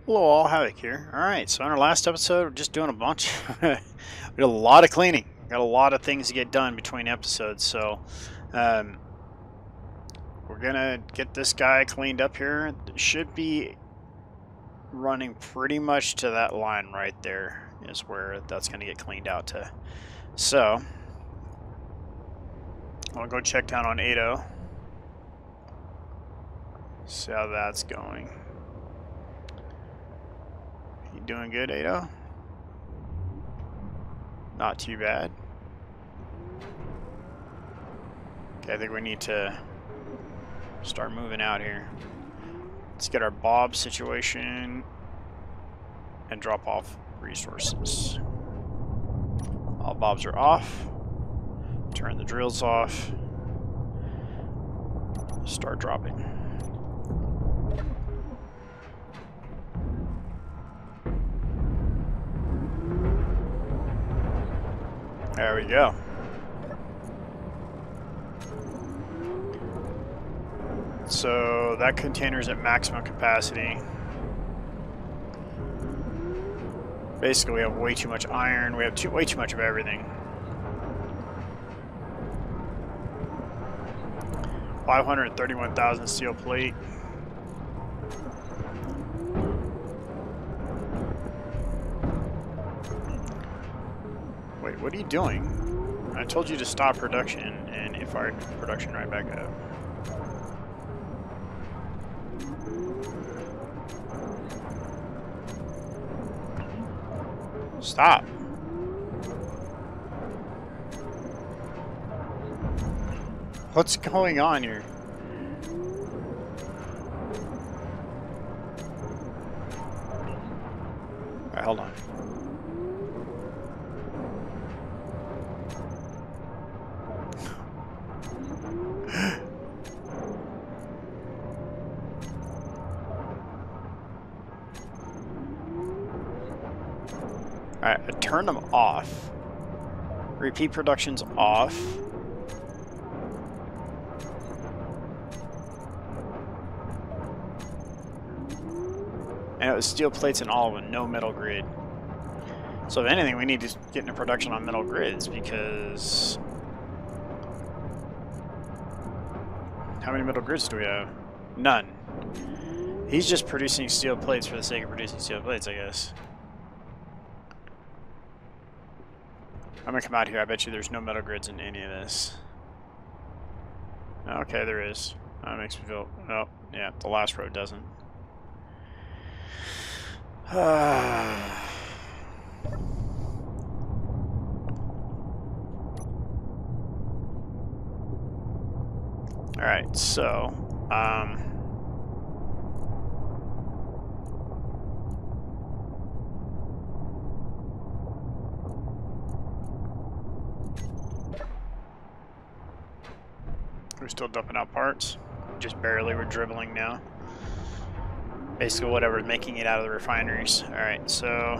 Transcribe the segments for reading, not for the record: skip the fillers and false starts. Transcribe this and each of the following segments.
Hello all, Havoc here. Alright, so in our last episode, we're just doing a bunch. We did a lot of cleaning. Got a lot of things to get done between episodes, so um, we're gonna get this guy cleaned up here. It should be running pretty much to that line right there is where that's gonna get cleaned out to. So, I'll go check down on 80. See how that's going. You doing good, 80? Not too bad. Okay, I think we need to start moving out here. Let's get our Bob situation and drop off resources. All Bobs are off. Turn the drills off. Start dropping. There we go. So that container's at maximum capacity. Basically, we have way too much iron. We have way too much of everything. 531,000 steel plate. Wait, what are you doing? I told you to stop production, and it fired production right back up. Stop. What's going on here? Alright, hold on. Alright, I turned them off. Repeat production's off. And it was steel plates and all with no metal grid. So if anything, we need to get into production on metal grids because... How many metal grids do we have? None. He's just producing steel plates for the sake of producing steel plates, I guess. I'm gonna come out here. I bet you there's no metal grids in any of this. Okay, there is. That makes me feel... Oh, yeah, the last row doesn't. Alright, so... We're still dumping out parts. Just barely. We're dribbling now. Basically whatever's making it out of the refineries. Alright, so...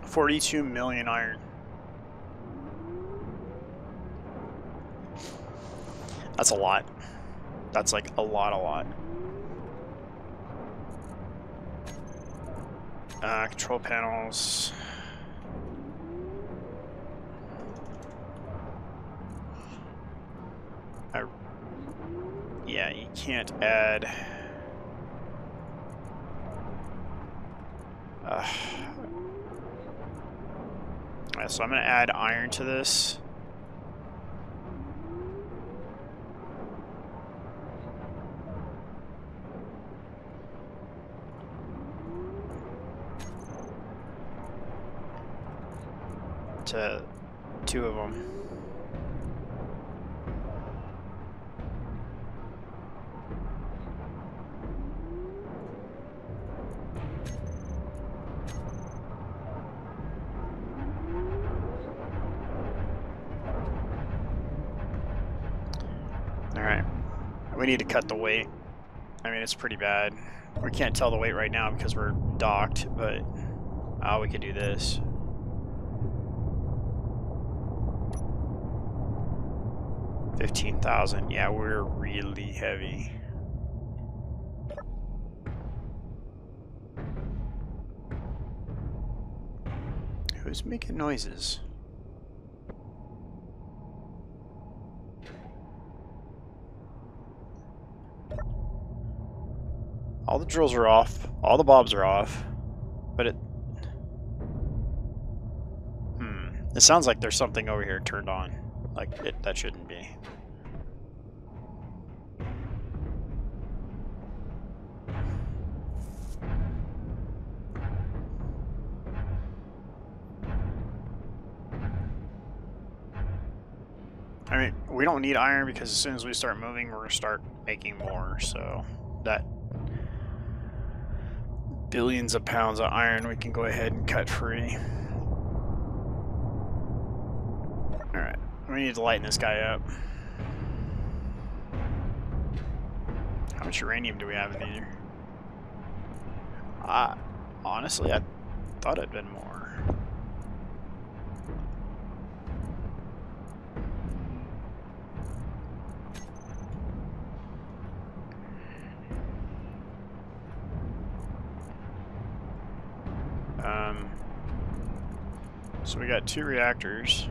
$42 million iron. That's a lot. That's like a lot. Control panels... Yeah, you can't add... so I'm going to add iron to this. To 2 of them. Alright, we need to cut the weight. I mean, it's pretty bad. We can't tell the weight right now because we're docked, but we could do this. 15,000. Yeah, we're really heavy. Who's making noises? All the drills are off. All the bobs are off. But it... It sounds like there's something over here turned on. Like, that shouldn't be. I mean, we don't need iron because as soon as we start moving, we're going to start making more. So that billions of pounds of iron we can go ahead and cut free. Alright, we need to lighten this guy up. How much uranium do we have in here? Honestly, I thought it'd been more. So we got 2 reactors.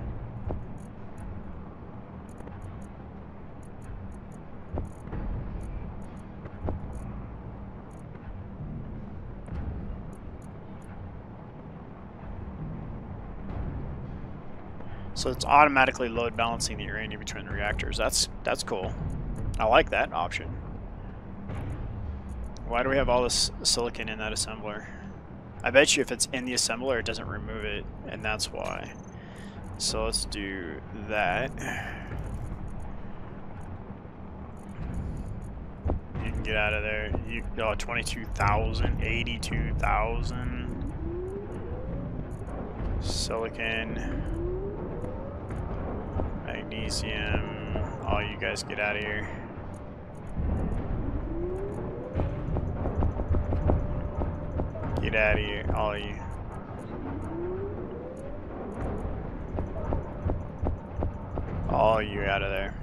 So it's automatically load balancing the uranium between the reactors. That's cool. I like that option. Why do we have all this silicon in that assembler? I bet you if it's in the assembler, it doesn't remove it, and that's why. So let's do that. You can get out of there. You 22,000, 82,000. Silicon, magnesium. All you guys get out of here. Get out of here, all of you. All you out of there.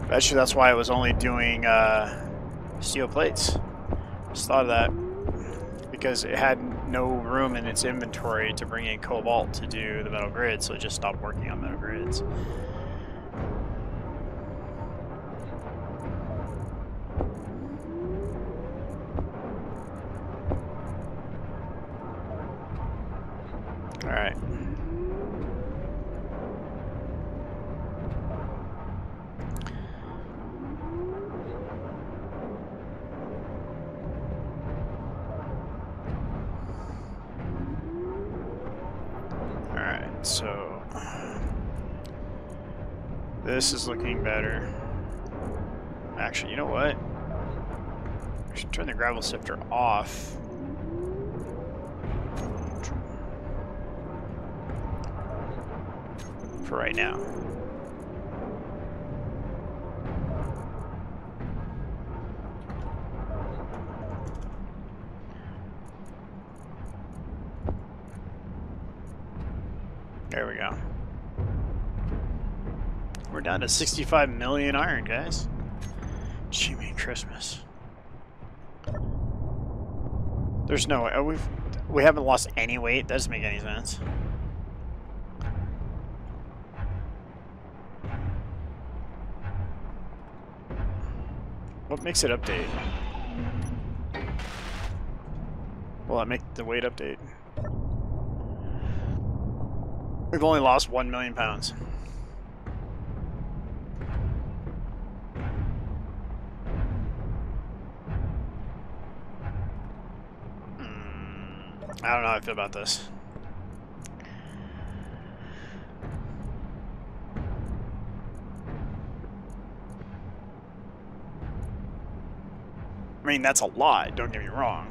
Bet you that's why it was only doing steel plates. Just thought of that. Because it had no room in its inventory to bring in cobalt to do the metal grid, so it just stopped working on metal grids. Alright. Alright, so this is looking better. Actually, you know what? I should turn the gravel sifter off. For right now. There we go. We're down to 65 million iron, guys. Jiminy Christmas. There's no way. We haven't lost any weight. That doesn't make any sense. What makes it update? Will that make the weight update? We've only lost 1 million pounds. I don't know how I feel about this. I mean, that's a lot, don't get me wrong.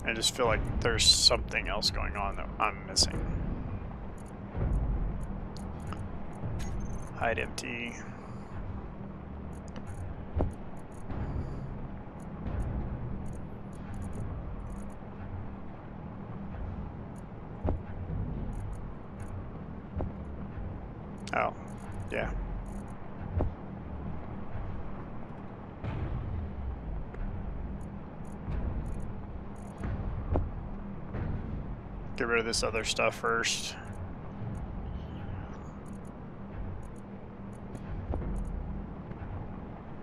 I just feel like there's something else going on that I'm missing. Hide empty. Yeah. Get rid of this other stuff first.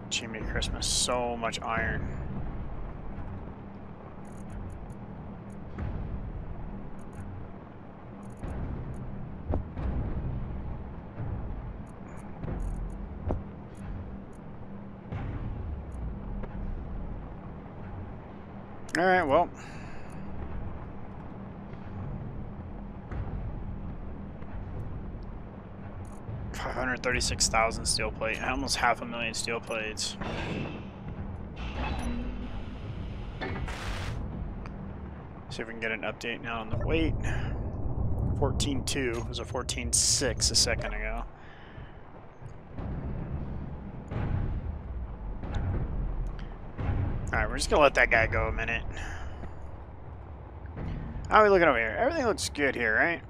Jimmy Christmas, so much iron. All right, well. $536,000 steel plate, almost 500,000 steel plates. See if we can get an update now on the weight. 14.2 was a 14.6 a second ago. Alright, we're just gonna let that guy go a minute. How are we looking over here? Everything looks good here, right?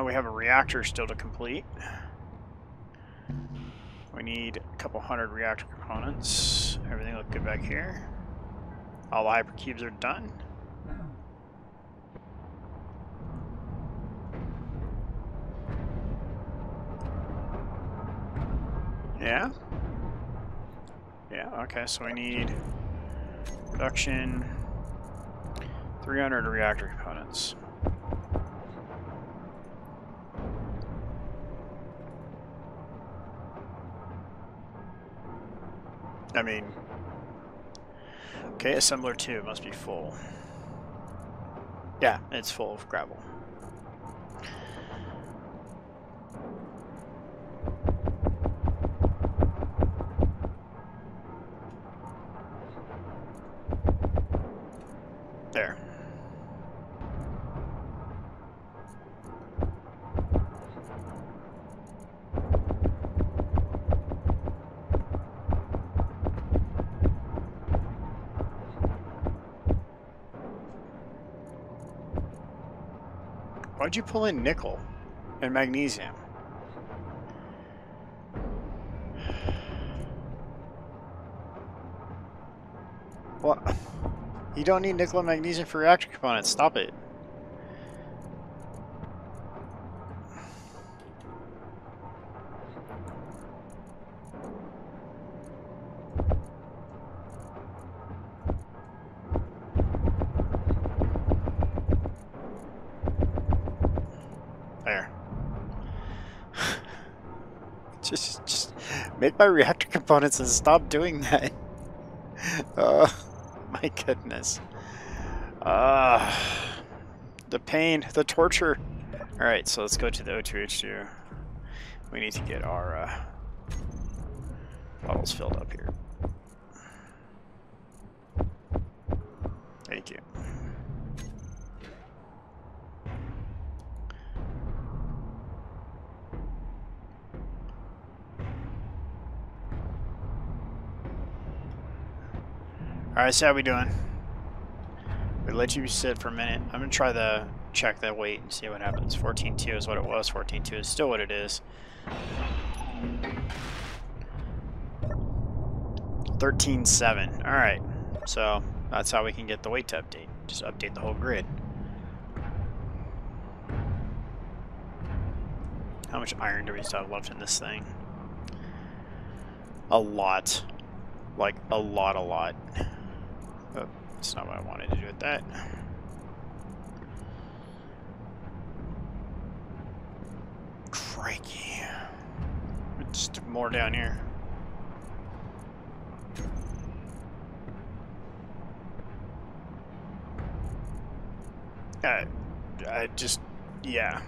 We have a reactor still to complete. We need a couple hundred reactor components. Everything looked good back here. All the hypercubes are done. Yeah? Yeah, okay, so we need production 300 reactor components. I mean, okay, assembler 2 must be full. Yeah, it's full of gravel. There. Why'd you pull in nickel and magnesium? What? You don't need nickel and magnesium for reactor components. Stop it. There. just make my reactor components and stop doing that. My goodness. The pain, the torture. Alright, so let's go to the O2H2. We need to get our bottles filled up here. Thank you. Alright, so how we doing? We let you sit for a minute. I'm gonna try to check that weight and see what happens. 14.2 is what it was. 14.2 is still what it is. 13.7. Alright, so that's how we can get the weight to update. Just update the whole grid. How much iron do we still have left in this thing? A lot. Like, a lot. Oh, that's not what I wanted to do with that. Crikey. Just more down here. I just, yeah.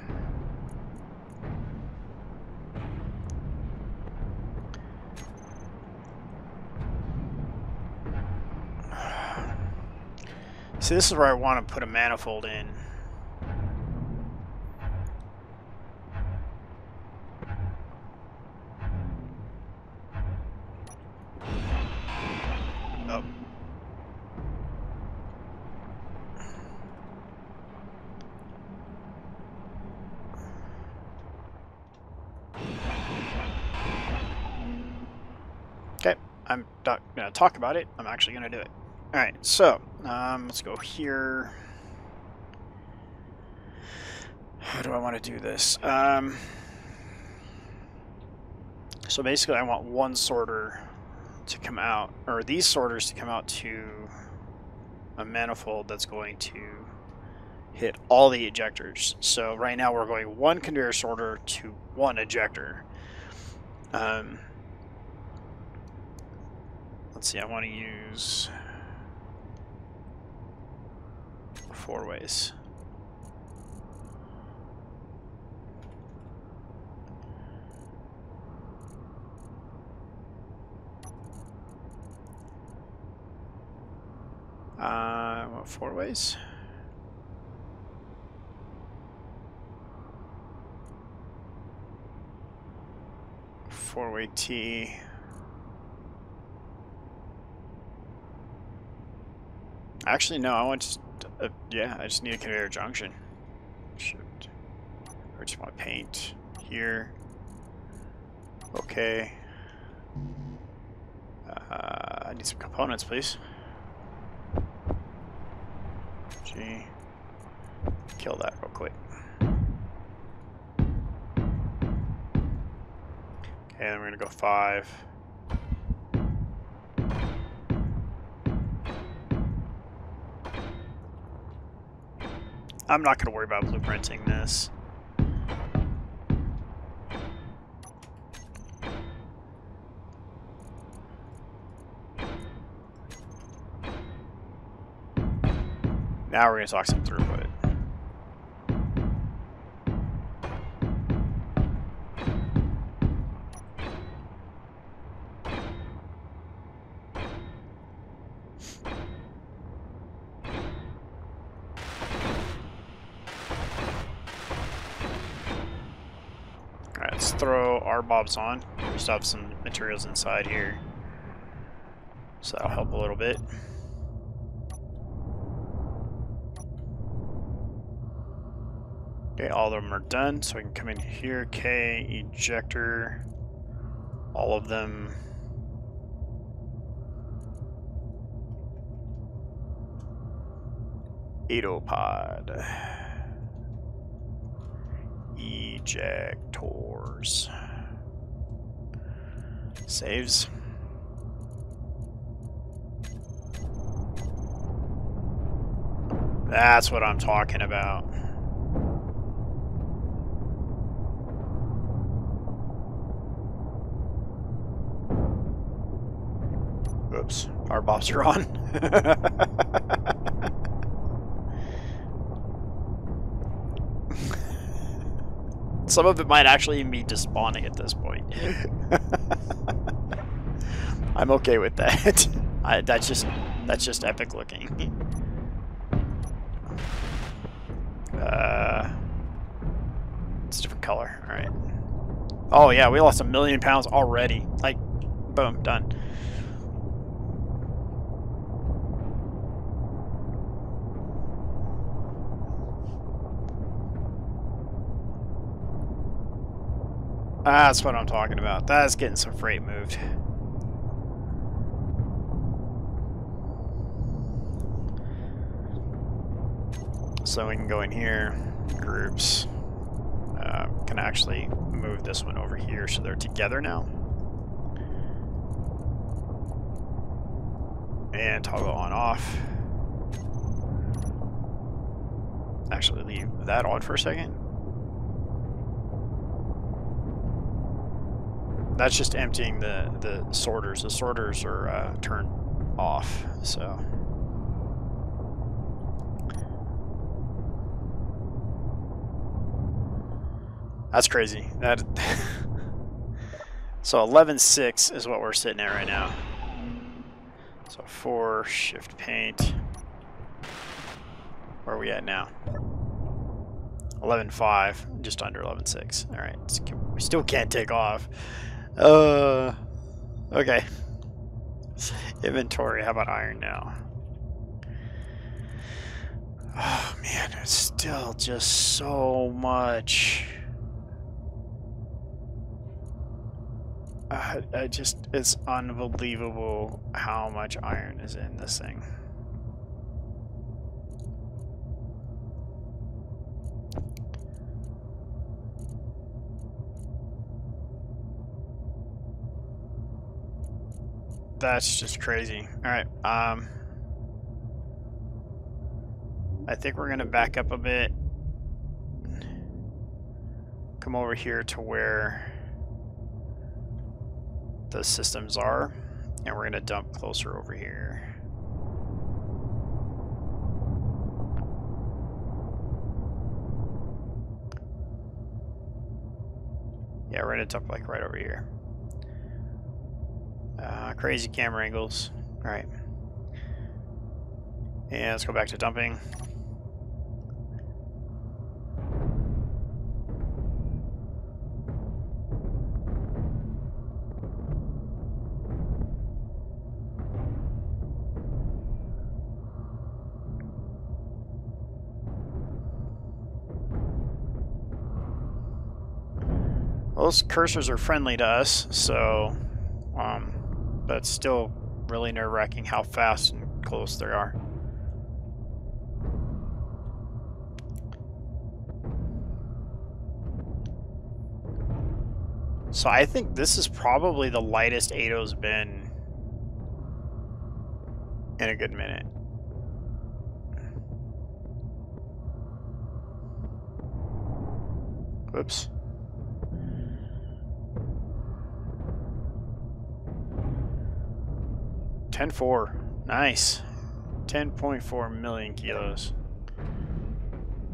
See, this is where I want to put a manifold in. Oh. Okay, I'm not going to talk about it. I'm actually going to do it. All right, so let's go here. How do I want to do this? So basically, I want one sorter to come out, or these sorters to come out to a manifold that's going to hit all the ejectors. So right now we're going one conveyor sorter to one ejector. Let's see, I want to use 4 ways. What, 4 ways? Four-way T. Actually, no, I want just, yeah, I just need a conveyor junction. Shoot. I just want paint here. Okay. I need some components, please. G. Kill that real quick. Okay, then we're gonna go 5. I'm not gonna worry about blueprinting this. Now we're gonna talk some throughput. Alright, let's throw our bobs on. We still have some materials inside here, so that'll help a little bit. Okay, all of them are done, so we can come in here. K, ejector, all of them. Etopod. Ejectors. Saves. That's what I'm talking about. Oops, our bobs are on. Some of it might actually even be despawning at this point. I'm okay with that. That's just epic looking. It's a different color. All right. Oh yeah, we lost 1,000,000 pounds already. Like, boom, done. That's what I'm talking about. That's getting some freight moved. So we can go in here, groups. Can actually move this one over here so they're together now. And toggle on off. Actually leave that on for a second. That's just emptying the sorters. The sorters are turned off, so. That's crazy. That. So 11.6 is what we're sitting at right now. So 4, shift paint. Where are we at now? 11.5, just under 11.6. All right, we still can't take off. Okay. Inventory, how about iron now? Oh man, it's still just so much. It's unbelievable how much iron is in this thing. That's just crazy. Alright, I think we're gonna back up a bit. Come over here to where the systems are, and we're gonna dump closer over here. Yeah, we're gonna dump like right over here. Crazy camera angles. Alright. And let's go back to dumping. Those cursors are friendly to us, so but it's still really nerve-wracking how fast and close they are. So I think this is probably the lightest Ado's been in a good minute. Whoops. $10.4. Nice. 10.4 million kilos.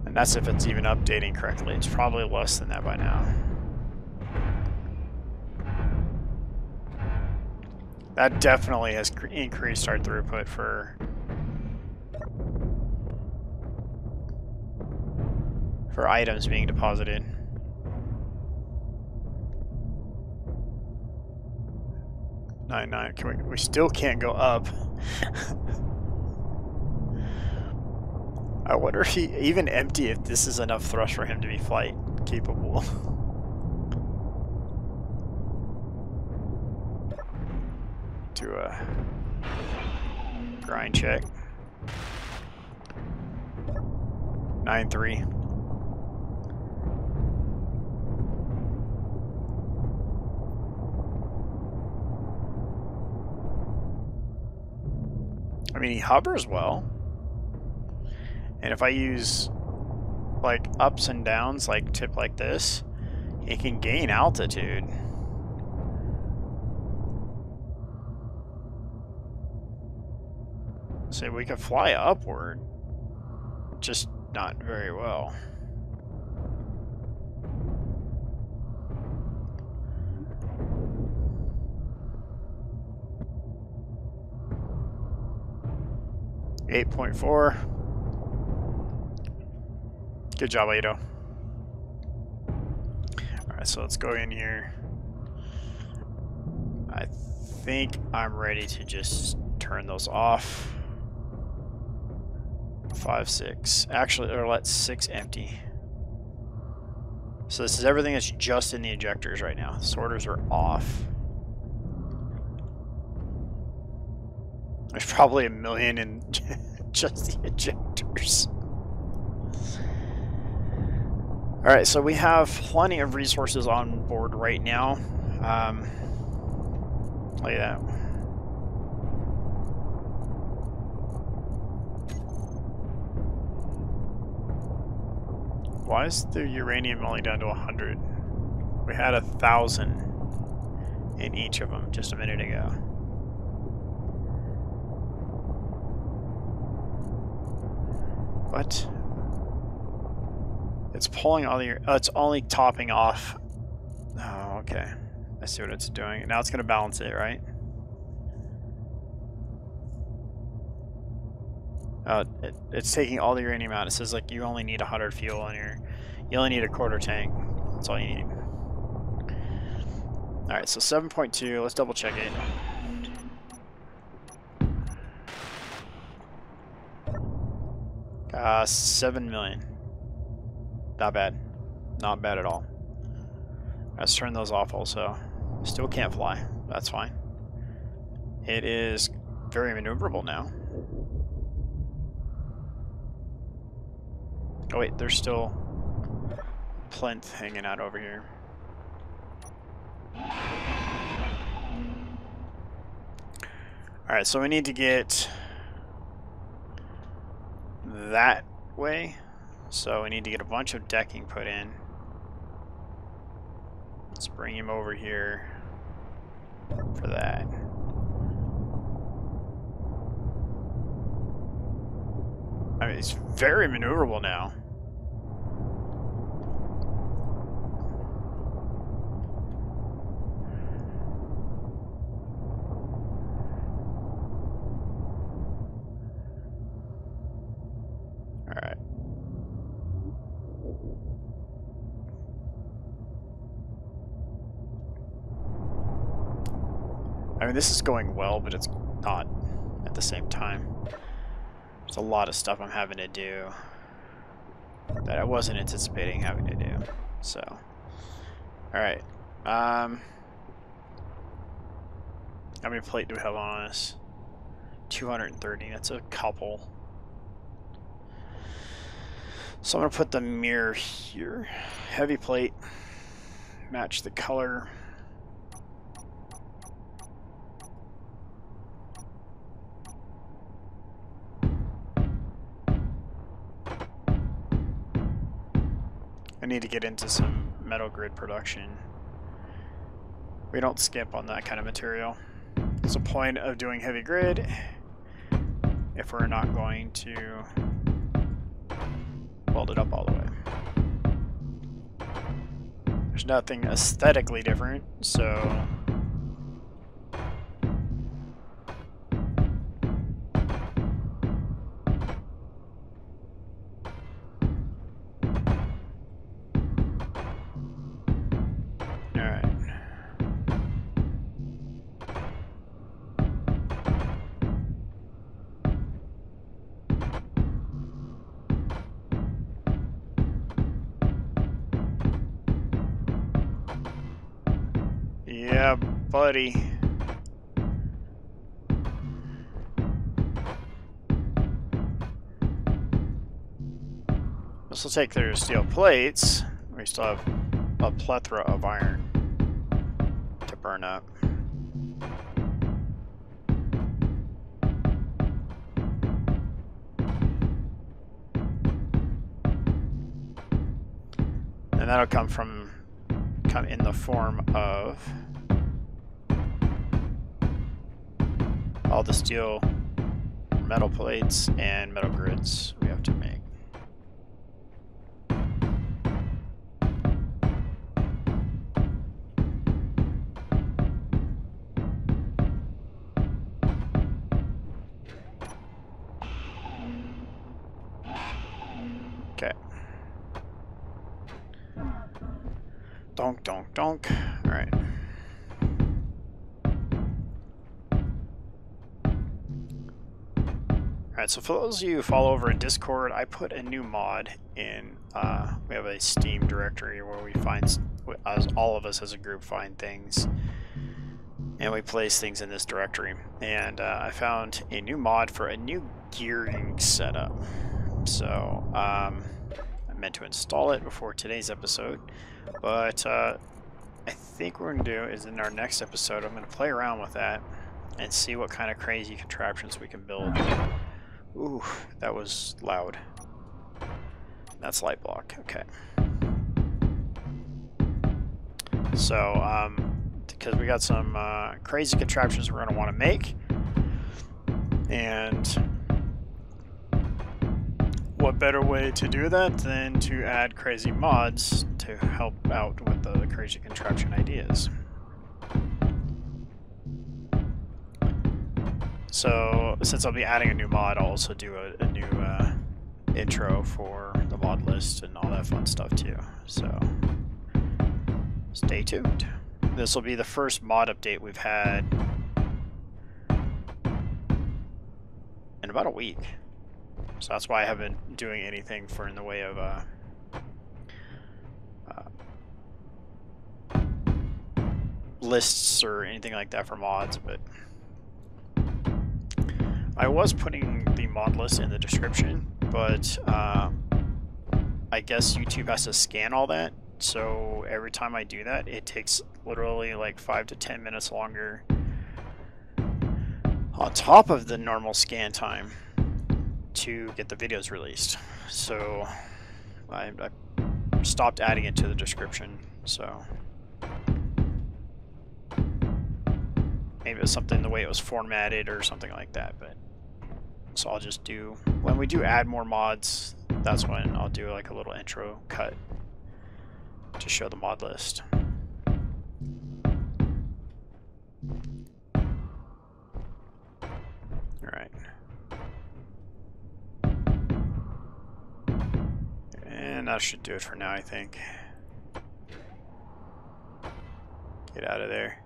And that's if it's even updating correctly. It's probably less than that by now. That definitely has increased our throughput for items being deposited. Nine. We still can't go up. I wonder if he even empty if this is enough thrust for him to be flight capable. Do a grind check. 9.3. I mean, he hovers well. And if I use like ups and downs, like tip like this, he can gain altitude. So we can fly upward, just not very well. $8.4. Good job, Ado. Alright, so let's go in here. I think I'm ready to just turn those off. 5, 6. Actually, or let 6 empty. So this is everything that's just in the ejectors right now. Sorters are off. There's probably 1 million in just the ejectors. Alright, so we have plenty of resources on board right now. Look at that. Why is the uranium only down to 100? We had 1,000 in each of them just a minute ago. What? It's pulling all the... Oh, it's only topping off. Oh, okay. I see what it's doing. Now it's going to balance it, right? It's taking all the uranium out. It says like you only need 100 fuel in your... You only need a quarter tank. That's all you need. Alright, so 7.2. Let's double check it. $7 million. Not bad. Not bad at all. Let's turn those off also. Still can't fly. That's fine. It is very maneuverable now. Oh wait, there's still plinth hanging out over here. Alright, so we need to get that way. So we need to get a bunch of decking put in. Let's bring him over here for that. I mean, it's very maneuverable now. Alright. I mean, this is going well, but it's not at the same time. There's a lot of stuff I'm having to do that I wasn't anticipating having to do. So, alright. How many plate do we have on us? 230. That's a couple. So I'm going to put the mirror here. Heavy plate. Match the color. I need to get into some metal grid production. We don't skip on that kind of material. What's the point of doing heavy grid if we're not going to weld it up all the way? There's nothing aesthetically different, so yeah, buddy. This will take their steel plates. We still have a plethora of iron to burn up. And that'll come in the form of all the steel, metal plates, and metal grids we have to make. Okay. Donk, donk, donk. All right. Alright, so for those of you who follow over in Discord, I put a new mod in. We have a Steam directory where we find, all of us as a group find things, and we place things in this directory. And I found a new mod for a new gearing setup. So I meant to install it before today's episode, but I think what we're going to do is in our next episode, I'm going to play around with that and see what kind of crazy contraptions we can build. Ooh, that was loud. That's light block, okay. So, because we got some crazy contraptions we're going to want to make. And what better way to do that than to add crazy mods to help out with the crazy contraption ideas. So, since I'll be adding a new mod, I'll also do a new intro for the mod list and all that fun stuff too. So, stay tuned. This will be the first mod update we've had in about a week. So that's why I haven't been doing anything in the way of lists or anything like that for mods, but I was putting the mod list in the description, but I guess YouTube has to scan all that, so every time I do that, it takes literally like 5 to 10 minutes longer on top of the normal scan time to get the videos released. So I stopped adding it to the description, so maybe it was something the way it was formatted or something like that. But so I'll just do, when we do add more mods, that's when I'll do like a little intro cut to show the mod list. Alright. And that should do it for now, I think. Get out of there.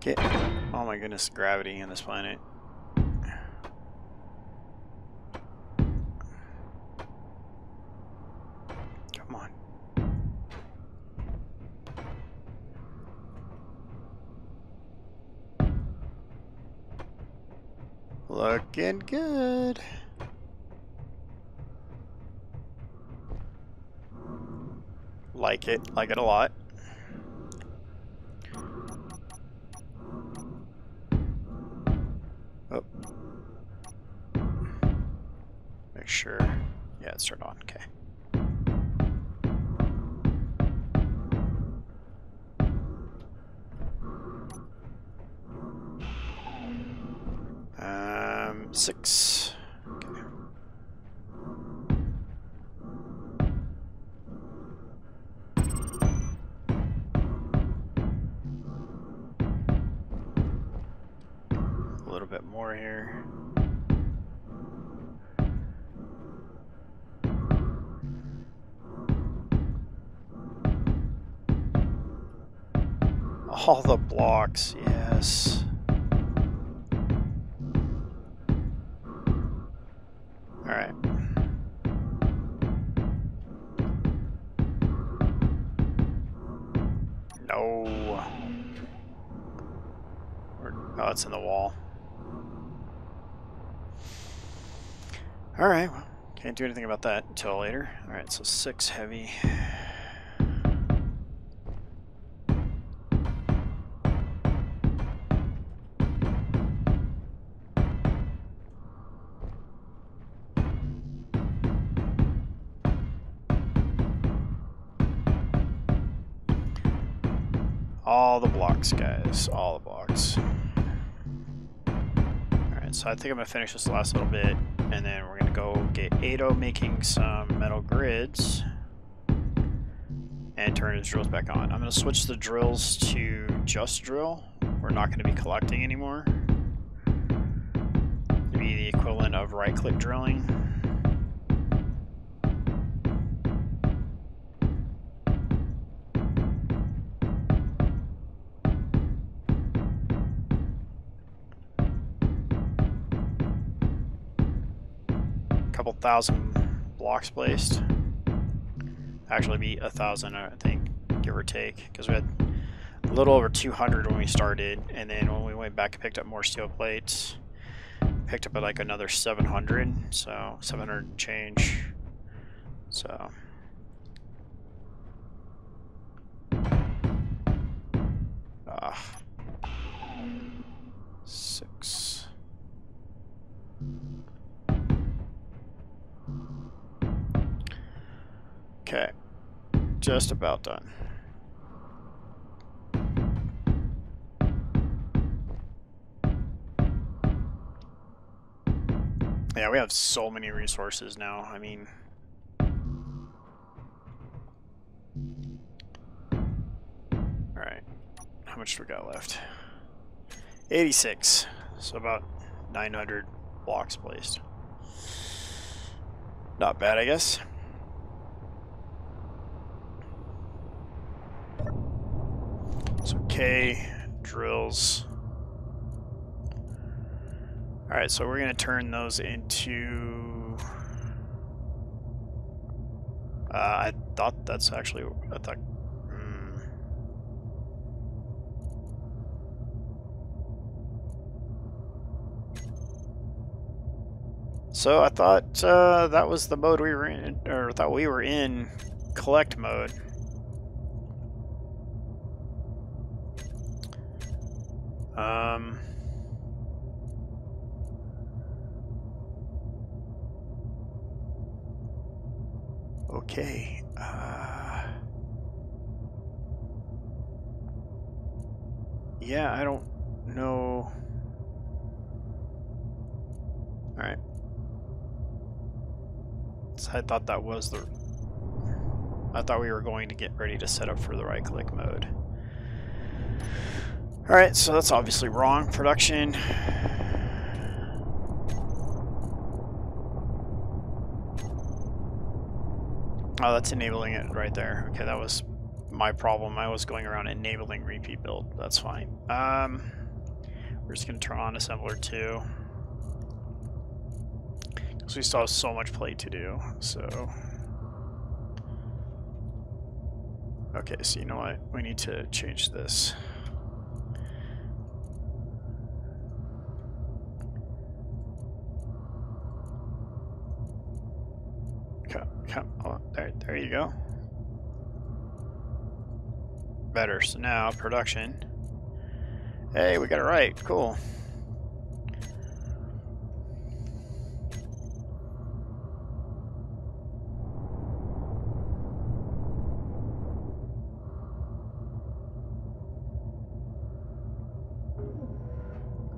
Get, oh my goodness, gravity on this planet. Come on. Looking good. Like it a lot. Oh. Make sure. Yeah, it's turned on. Okay. Six. Okay. A little bit more here. All the blocks, yes. Alright. No. Oh, it's in the wall. Alright, well, can't do anything about that until later. Alright, so 6 heavy. All the blocks, guys. All the blocks. Alright, so I think I'm going to finish this last little bit, and then we're going to go get Ado making some metal grids, and turn his drills back on. I'm going to switch the drills to just drill. We're not going to be collecting anymore. It'll be the equivalent of right-click drilling. Couple thousand blocks placed. Actually be 1,000, I think, give or take, because we had a little over 200 when we started, and then when we went back and picked up more steel plates, picked up at like another 700, so 700 and change. So six. Okay, just about done. Yeah, we have so many resources now. I mean, alright, how much do we got left? 86, so about 900 blocks placed. Not bad, I guess. So K drills. Alright, so we're going to turn those into... I thought that's actually... I thought... So I thought that was the mode we were in, or I thought we were in collect mode. Okay. Yeah, I don't know. All right. So I thought that was the... I thought we were going to get ready to set up for the right-click mode. Alright, so that's obviously wrong. Production. Oh, that's enabling it right there. Okay, that was my problem. I was going around enabling repeat build. That's fine. We're just going to turn on assembler 2. Because we still have so much play to do, so... Okay, so you know what? We need to change this. Come on, there you go. Better. So now, production. Hey, we got it right. Cool.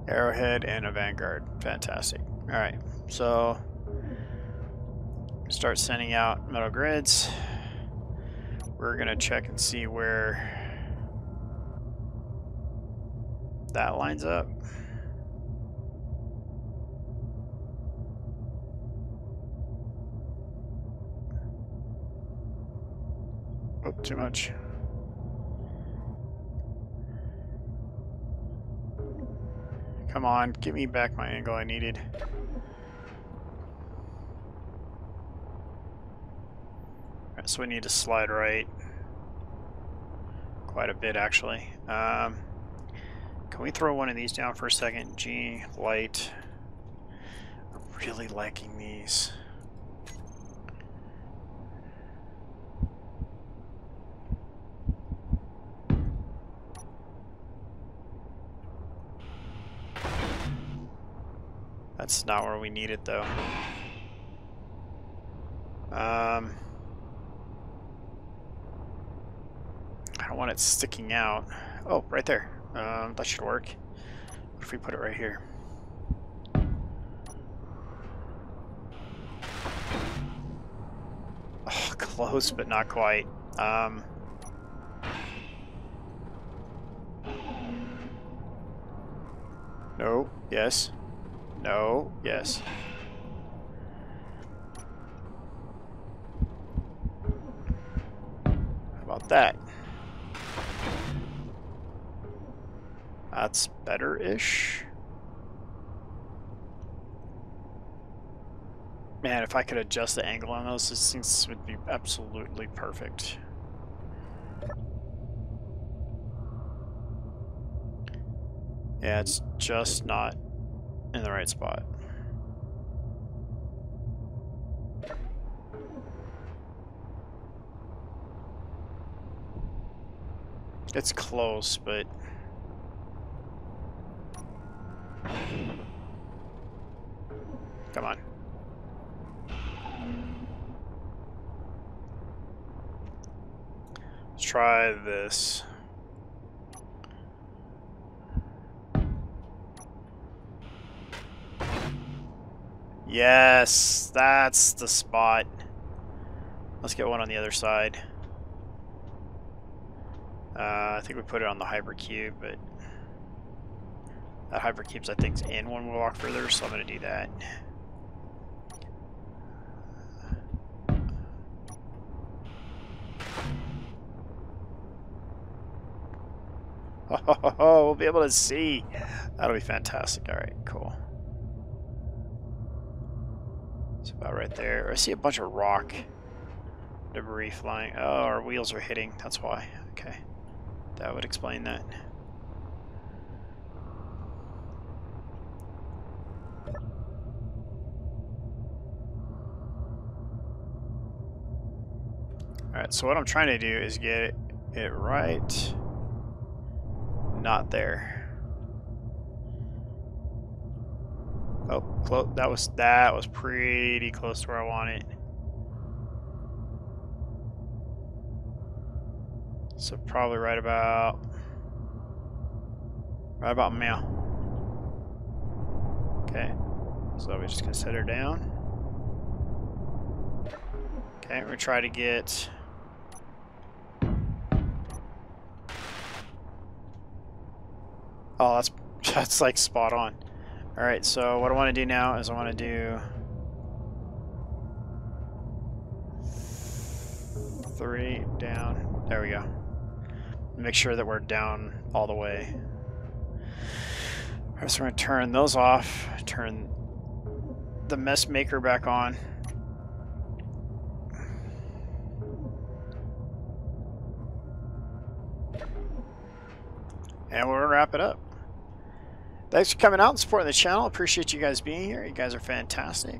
Arrowhead and a Vanguard. Fantastic. Alright, so start sending out metal grids. We're going to check and see where that lines up. Oh, too much. Come on, give me back my angle I needed. Alright, so we need to slide right. Quite a bit, actually. Can we throw one of these down for a second? G, light. I'm really liking these. That's not where we need it, though. I don't want it sticking out. Oh, right there. That should work. What if we put it right here? Oh, close, but not quite. No, yes. No, yes. How about that? That's better-ish. Man, if I could adjust the angle on those, these things would be absolutely perfect. Yeah, it's just not in the right spot. It's close, but... Come on. Let's try this. Yes, that's the spot. Let's get one on the other side. I think we put it on the hypercube, but that hypercube's, I think, in when we walk further, so I'm going to do that. Oh, we'll be able to see. That'll be fantastic. All right, cool. It's about right there. I see a bunch of rock debris flying. Oh, our wheels are hitting. That's why. Okay. That would explain that. Alright, so what I'm trying to do is get it right. Not there. Oh, close. That was pretty close to where I want it. So probably right about now. Okay. So we're just gonna set her down. Okay, we're gonna try to get. Oh, that's like spot on. All right, so what I want to do now is I want to do 3 down. There we go. Make sure that we're down all the way. All right, so we're going to turn those off, turn the mess maker back on. And we'll wrap it up. Thanks for coming out and supporting the channel. Appreciate you guys being here. You guys are fantastic.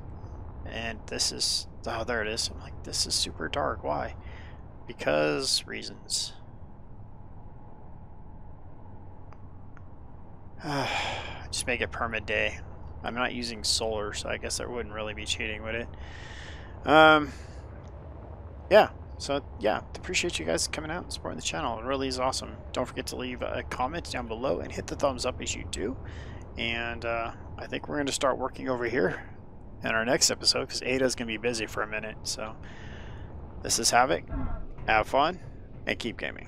And this is... Oh, there it is. I'm like, this is super dark. Why? Because reasons. Just make it permit day. I'm not using solar, so I guess that wouldn't really be cheating, would it? Yeah. So, yeah, appreciate you guys coming out and supporting the channel. It really is awesome. Don't forget to leave a comment down below and hit the thumbs up as you do. And I think we're going to start working over here in our next episode because Ada's going to be busy for a minute. So, this is Havoc. Have fun and keep gaming.